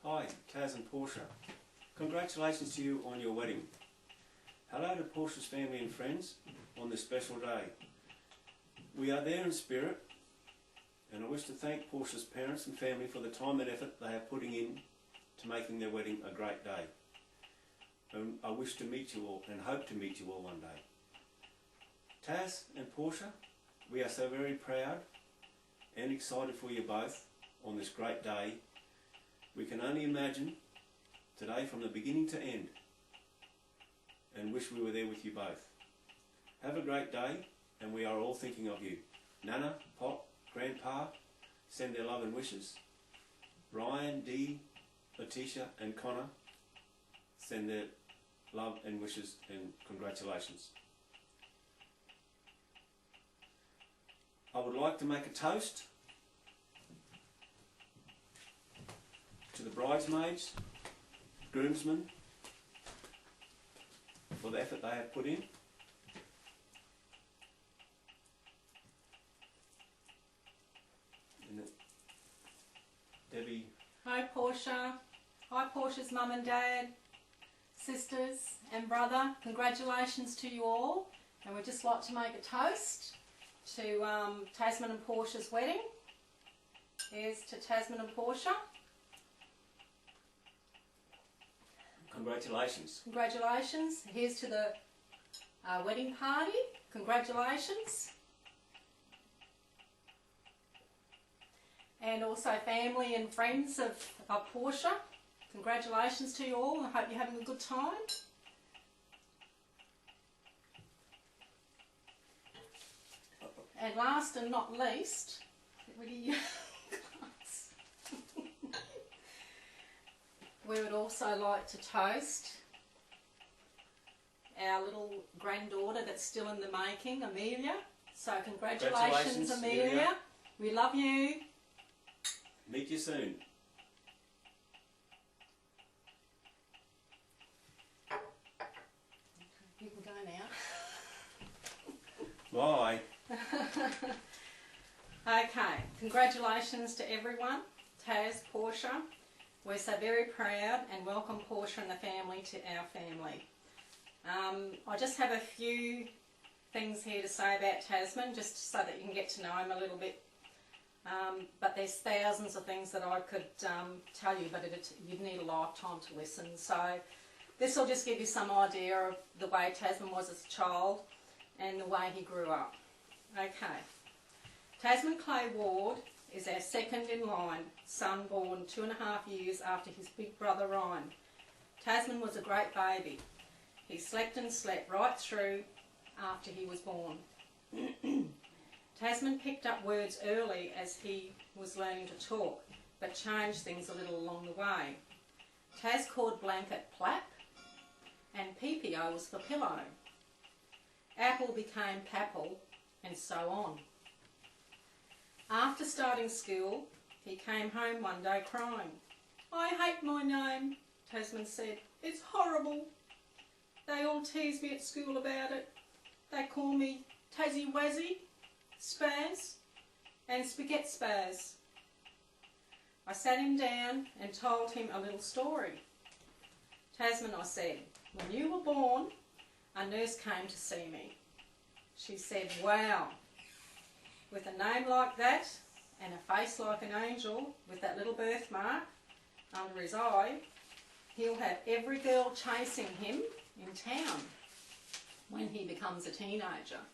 Hi, Taz and Portia. Congratulations to you on your wedding. Hello to Portia's family and friends on this special day. We are there in spirit, and I wish to thank Portia's parents and family for the time and effort they are putting in to making their wedding a great day. And I wish to meet you all and hope to meet you all one day. Taz and Portia, we are so very proud and excited for you both on this great day. We can only imagine today from the beginning to end, and wish we were there with you both. Have a great day, and we are all thinking of you. Nana, Pop, Grandpa send their love and wishes. Ryan, Dee, Letitia and Connor send their love and wishes and congratulations. I would like to make a toast to the bridesmaids, groomsmen, for the effort they have put in. And Debbie. Hi Portia. Hi Portia's mum and dad, sisters and brother. Congratulations to you all. And we'd just like to make a toast to Tasman and Portia's wedding. Here's to Tasman and Portia. Congratulations. Congratulations. Here's to the wedding party. Congratulations. And also family and friends of Portia. Congratulations to you all. I hope you're having a good time. And last and not least, we would also like to toast our little granddaughter that's still in the making, Amelia. So congratulations Amelia. We love you. Meet you soon. You can go now. Bye. Okay, congratulations to everyone. Taz, Portia. We're so very proud and welcome Portia and the family to our family. I just have a few things here to say about Tasman, just so that you can get to know him a little bit. But there's thousands of things that I could tell you, but you'd need a lifetime to listen. So this will just give you some idea of the way Tasman was as a child and the way he grew up. Okay, Tasman Clay Ward is our second in line, son born 2.5 years after his big brother Ryan. Tasman was a great baby. He slept and slept right through after he was born. Tasman picked up words early as he was learning to talk, but changed things a little along the way. Tas called blanket plap, and PPO was for pillow. Apple became papple, and so on. After starting school, he came home one day crying. "I hate my name," Tasman said. "It's horrible. They all tease me at school about it. They call me Tassie Wazzy, Spaz, and Spaghetti Spaz." I sat him down and told him a little story. "Tasman," I said, "when you were born, a nurse came to see me. She said, 'Wow, with a name like that and a face like an angel with that little birthmark under his eye, he'll have every girl chasing him in town when he becomes a teenager.'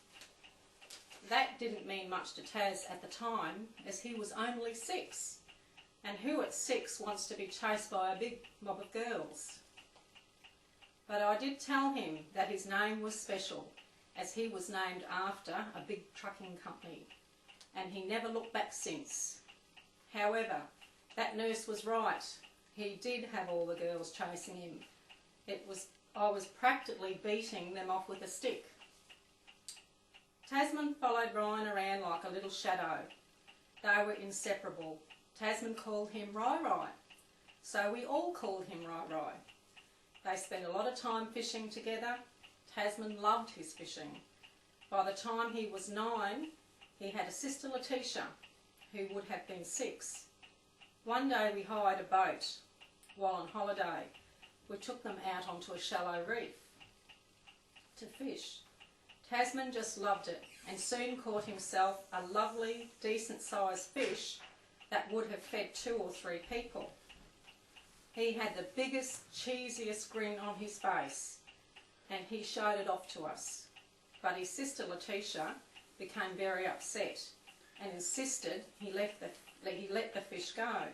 That didn't mean much to Tas at the time, as he was only 6, and who at 6 wants to be chased by a big mob of girls? But I did tell him that his name was special, as he was named after a big trucking company, and he never looked back since. However, that nurse was right. He did have all the girls chasing him. I was practically beating them off with a stick. Tasman followed Ryan around like a little shadow. They were inseparable. Tasman called him Rai, so we all called him Rai. They spent a lot of time fishing together. Tasman loved his fishing. By the time he was 9, he had a sister Letitia, who would have been 6. One day we hired a boat. while on holiday. We took them out onto a shallow reef to fish. Tasman just loved it and soon caught himself a lovely, decent-sized fish that would have fed 2 or 3 people. He had the biggest, cheesiest grin on his face, and he showed it off to us. But his sister Letitia became very upset and insisted he let the fish go.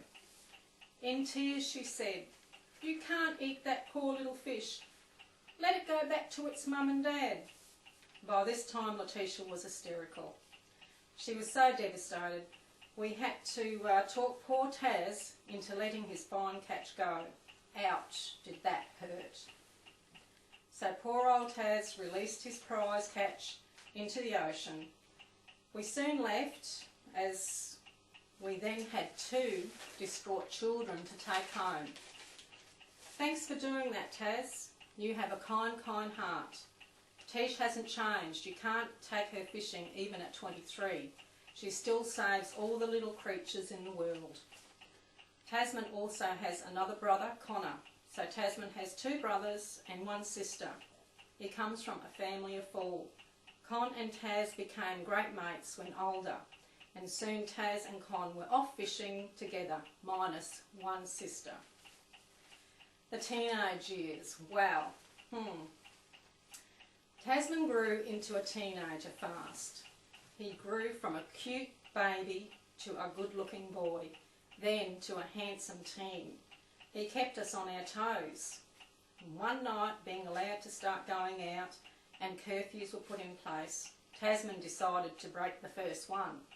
In tears she said, "You can't eat that poor little fish. Let it go back to its mum and dad." By this time Letitia was hysterical. She was so devastated we had to talk poor Taz into letting his fine catch go. Ouch, did that hurt. So poor old Taz released his prize catch into the ocean. We soon left, as we then had 2 distraught children to take home. Thanks for doing that, Taz. You have a kind, kind heart. Tish hasn't changed. You can't take her fishing even at 23. She still saves all the little creatures in the world. Tasman also has another brother, Connor. So Tasman has 2 brothers and 1 sister. He comes from a family of 4. Con and Taz became great mates when older, and soon Taz and Con were off fishing together, minus 1 sister. The teenage years, wow. Tasman grew into a teenager fast. He grew from a cute baby to a good-looking boy, then to a handsome teen. He kept us on our toes. One night, being allowed to start going out and curfews were put in place, Tasman decided to break the first one.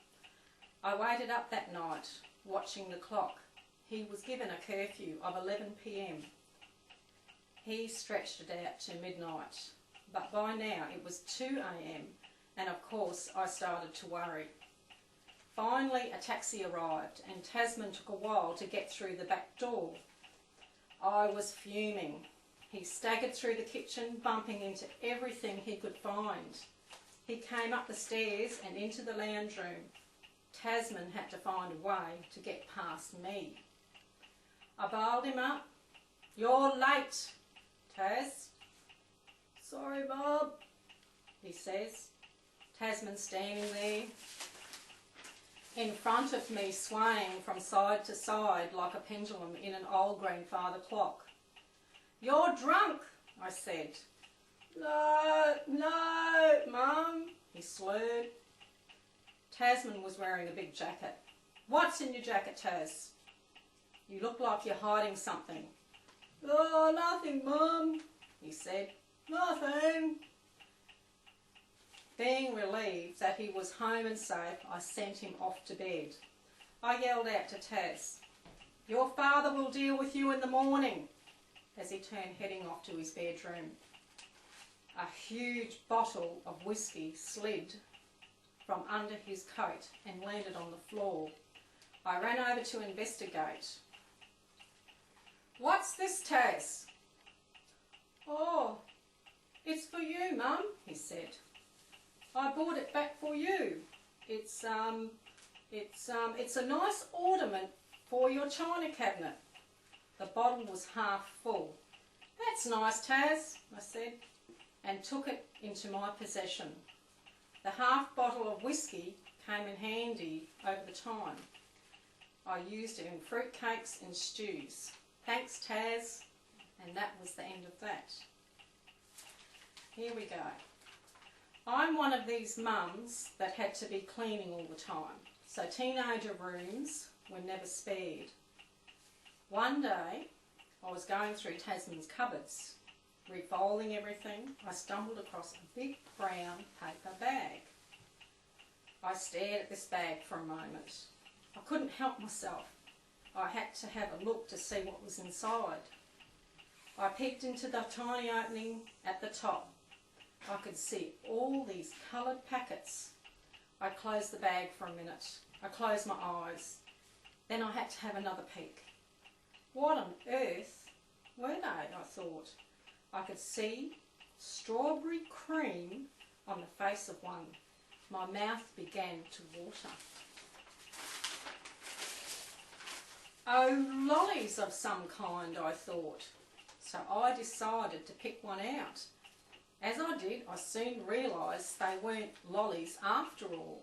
I waited up that night, watching the clock. He was given a curfew of 11 p.m. He stretched it out to midnight, but by now it was 2 a.m. and of course I started to worry. Finally a taxi arrived and Tasman took a while to get through the back door. I was fuming. He staggered through the kitchen, bumping into everything he could find. He came up the stairs and into the lounge room. Tasman had to find a way to get past me. I bailed him up. "You're late, Taz." "Sorry, Bob," he says. Tasman standing there in front of me, swaying from side to side like a pendulum in an old grandfather clock. "You're drunk," I said. No, Mum," he slurred. Tasman was wearing a big jacket. "What's in your jacket, Taz?" "You look like you're hiding something." "Oh, nothing, Mum," he said. "Nothing." Being relieved that he was home and safe, I sent him off to bed. I yelled out to Taz, "Your father will deal with you in the morning," as he turned heading off to his bedroom. A huge bottle of whiskey slid from under his coat and landed on the floor. I ran over to investigate. "What's this, Taz?" "Oh, it's for you, Mum," he said. "I bought it back for you. It's a nice ornament for your china cabinet." The bottle was half full. "That's nice, Taz," I said, and took it into my possession. The half bottle of whiskey came in handy over the time. I used it in fruit cakes and stews. Thanks, Taz. And that was the end of that. Here we go. I'm one of these mums that had to be cleaning all the time, so teenager rooms were never spared. One day, I was going through Tasman's cupboards, refolding everything. I stumbled across a big brown paper bag. I stared at this bag for a moment. I couldn't help myself. I had to have a look to see what was inside. I peeked into the tiny opening at the top. I could see all these coloured packets. I closed the bag for a minute. I closed my eyes. Then I had to have another peek. What on earth were they, I thought. I could see strawberry cream on the face of one. My mouth began to water. Oh, lollies of some kind, I thought. So I decided to pick one out. As I did, I soon realised they weren't lollies after all.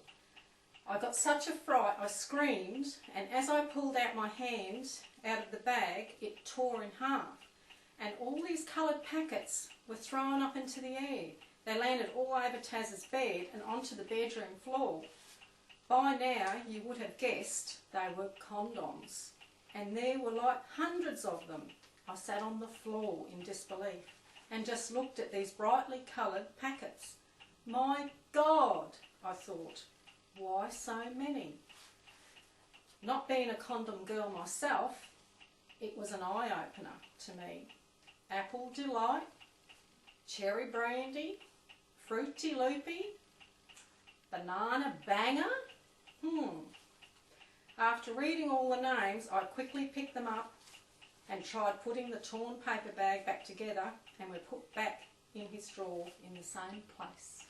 I got such a fright I screamed, and as I pulled out my hand out of the bag, it tore in half. And all these coloured packets were thrown up into the air. They landed all over Taz's bed and onto the bedroom floor. By now you would have guessed they were condoms. And there were like hundreds of them. I sat on the floor in disbelief and just looked at these brightly coloured packets. My God, I thought, why so many? Not being a condom girl myself, it was an eye-opener to me. Apple Delight, Cherry Brandy, Fruity Loopy, Banana Banger. After reading all the names, I quickly picked them up and tried putting the torn paper bag back together, and were put back in his drawer in the same place.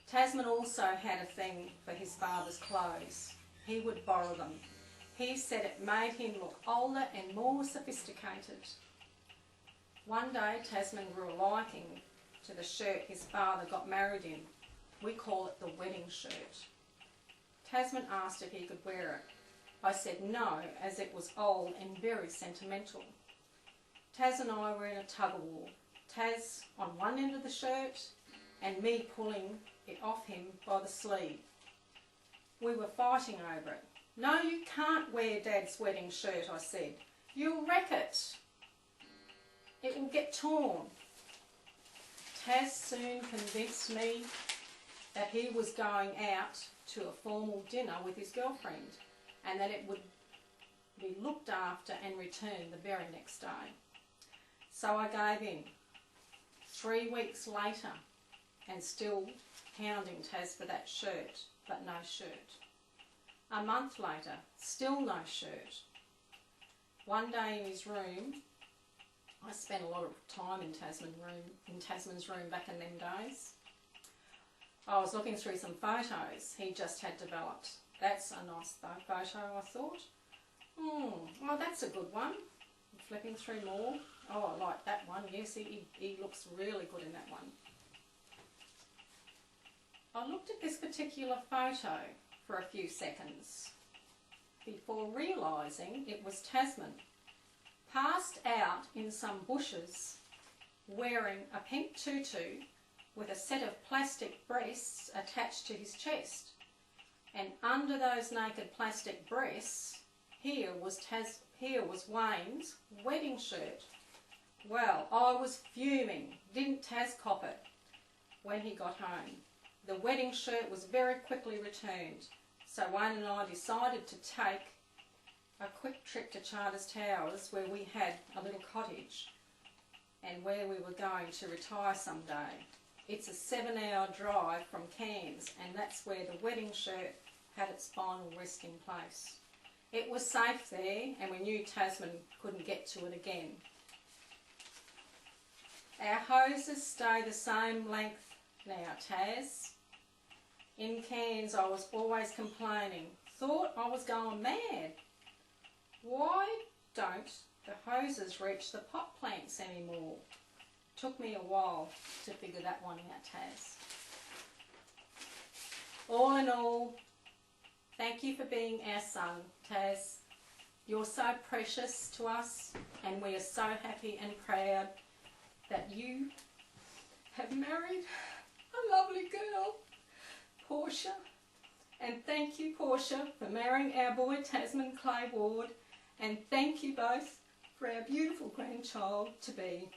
Tasman also had a thing for his father's clothes. He would borrow them. He said it made him look older and more sophisticated. One day Tasman grew a liking to the shirt his father got married in. We call it the wedding shirt. Tasman asked if he could wear it. I said no, as it was old and very sentimental. Taz and I were in a tug-of-war. Taz on one end of the shirt and me pulling it off him by the sleeve. We were fighting over it. No, you can't wear Dad's wedding shirt, I said. You'll wreck it. It will get torn. Taz soon convinced me that he was going out to a formal dinner with his girlfriend, and that it would be looked after and returned the very next day. So I gave in. 3 weeks later, and still hounding Taz for that shirt, but no shirt. A month later, still no shirt. One day in his room, I spent a lot of time in Tasman's room back in them days. I was looking through some photos he just had developed. That's a nice photo, I thought. Oh, that's a good one. Flipping through more. Oh, I like that one. Yes, he looks really good in that one. I looked at this particular photo for a few seconds before realising it was Tasman, passed out in some bushes, wearing a pink tutu with a set of plastic breasts attached to his chest. And under those naked plastic breasts, here was Wayne's wedding shirt. Well, I was fuming. Didn't Taz cop it when he got home? The wedding shirt was very quickly returned, so Wayne and I decided to take a quick trip to Charters Towers, where we had a little cottage and where we were going to retire someday. It's a 7-hour drive from Cairns, and that's where the wedding shirt had its final resting place. It was safe there, and we knew Tasman couldn't get to it again. Our hoses stay the same length now, Taz. In Cairns I was always complaining. Thought I was going mad. Why don't the hoses reach the pot plants anymore? Took me a while to figure that one out, Taz. All in all, thank you for being our son, Taz. You're so precious to us, and we are so happy and proud that you have married a lovely girl, Portia. And thank you, Portia, for marrying our boy Tasman Clay Ward, and thank you both for our beautiful grandchild to be.